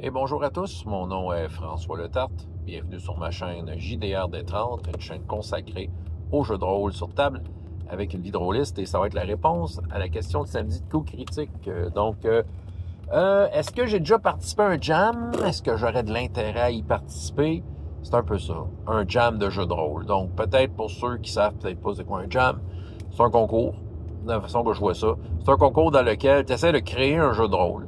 Et bonjour à tous, mon nom est François Letarte. Bienvenue sur ma chaîne JDR D30, une chaîne consacrée aux jeux de rôle sur table avec une vie de rôliste. Et ça va être la réponse à la question de samedi de coup critique. Est-ce que j'ai déjà participé à un jam? Est-ce que j'aurais de l'intérêt à y participer? C'est un peu ça, un jam de jeux de rôle. Donc peut-être pour ceux qui savent peut-être pas c'est quoi un jam, c'est un concours, de la façon que je vois ça. C'est un concours dans lequel tu essaies de créer un jeu de rôle.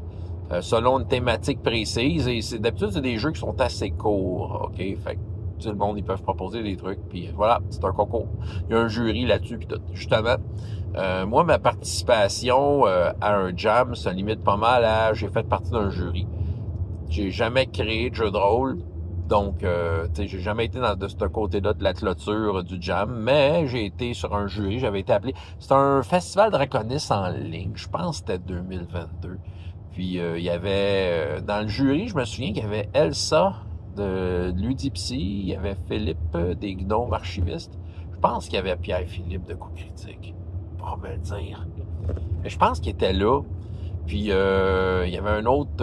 Selon une thématique précise. Et d'habitude, c'est des jeux qui sont assez courts, OK? Fait que tout le monde, ils peuvent proposer des trucs. Puis voilà, c'est un concours. Il y a un jury là-dessus. Puis justement, moi, ma participation à un jam se limite pas mal à... J'ai fait partie d'un jury. J'ai jamais créé de jeu de rôle. Donc, tu sais, j'ai jamais été de ce côté-là de la clôture du jam, mais j'ai été sur un jury, j'avais été appelé. C'est un festival Draconis en ligne, je pense que c'était 2022. Puis, il y avait, dans le jury, je me souviens qu'il y avait Elsa de Ludipsy, il y avait Philippe des Gnomes archivistes. Je pense qu'il y avait Pierre-Philippe de Coup Critique, pour me le dire. Mais je pense qu'il était là. Puis, il y avait une autre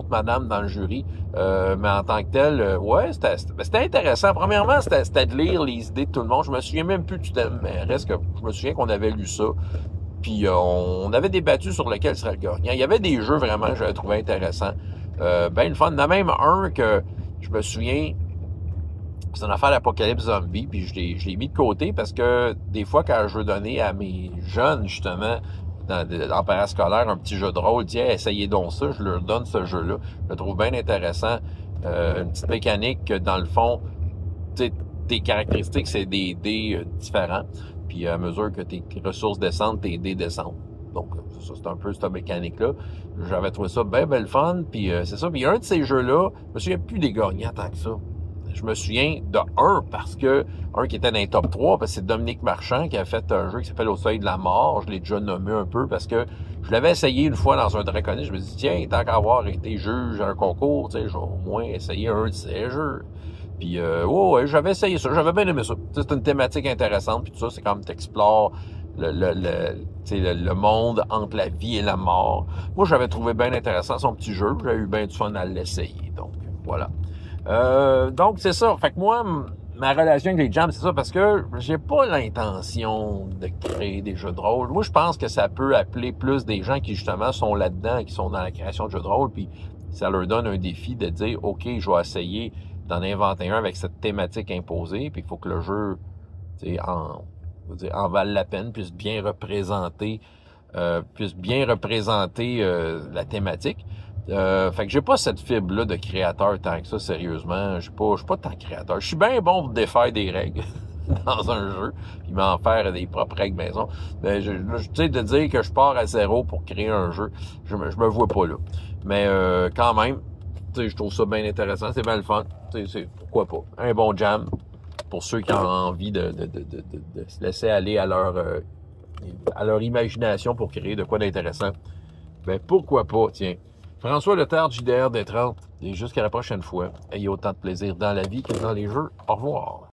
madame dans le jury. Mais en tant que telle, ouais, c'était intéressant. Premièrement, c'était de lire les idées de tout le monde. Je me souviens même plus du thème, mais reste que je me souviens qu'on avait lu ça. Puis on avait débattu sur lequel serait le gagnant. Il y avait des jeux vraiment que j'avais trouvé intéressants. Ben le fun. Il y en a même un que je me souviens, c'est une affaire d'Apocalypse Zombie, puis je l'ai mis de côté parce que des fois, quand je veux donner à mes jeunes, justement, en parascolaire, un petit jeu de rôle, tiens, essayez donc ça, je leur donne ce jeu-là. Je le trouve bien intéressant. Une petite mécanique que, dans le fond, tes caractéristiques, c'est des dés différents. Puis à mesure que tes ressources descendent, tes dés descendent. Donc, ça, c'est un peu cette mécanique-là. J'avais trouvé ça bien, bien le fun. Puis c'est ça. Puis un de ces jeux-là, je me souviens plus des gagnants tant que ça. Je me souviens de parce que un qui était dans les top 3, parce que c'est Dominique Marchand qui a fait un jeu qui s'appelle Au Seuil de la Mort. Je l'ai déjà nommé un peu parce que je l'avais essayé une fois dans un Draconis. Je me dis, tiens, tant qu'à avoir été juge à un concours, tu sais, je vais au moins essayer un de ces jeux. Puis, ouais, j'avais essayé ça. J'avais bien aimé ça. C'est une thématique intéressante. Puis tout ça, c'est comme t'explores le monde entre la vie et la mort. Moi, j'avais trouvé bien intéressant son petit jeu. J'avais eu bien du fun à l'essayer. Donc, voilà. Donc, c'est ça. Fait que moi, ma relation avec les jams, c'est ça, parce que j'ai pas l'intention de créer des jeux de rôle. Moi, je pense que ça peut appeler plus des gens qui, justement, sont là-dedans, qui sont dans la création de jeux de rôle, puis ça leur donne un défi de dire, OK, je vais essayer d'en inventer un avec cette thématique imposée, puis il faut que le jeu, en vale la peine, puisse bien représenter la thématique. Fait que j'ai pas cette fibre-là de créateur tant que ça, sérieusement. Je suis pas tant créateur. Je suis bien bon pour défaire des règles dans un jeu, puis m'en faire des propres règles maison. Mais tu sais, de dire que je pars à zéro pour créer un jeu, je me vois pas là. Mais quand même, tu sais, je trouve ça bien intéressant, c'est bien le fun. Tu sais, pourquoi pas. Un bon jam pour ceux qui ont envie de se laisser aller à leur imagination pour créer de quoi d'intéressant. Ben pourquoi pas, tiens. François Letarte, JDR D30, et jusqu'à la prochaine fois, ayez autant de plaisir dans la vie que dans les jeux. Au revoir.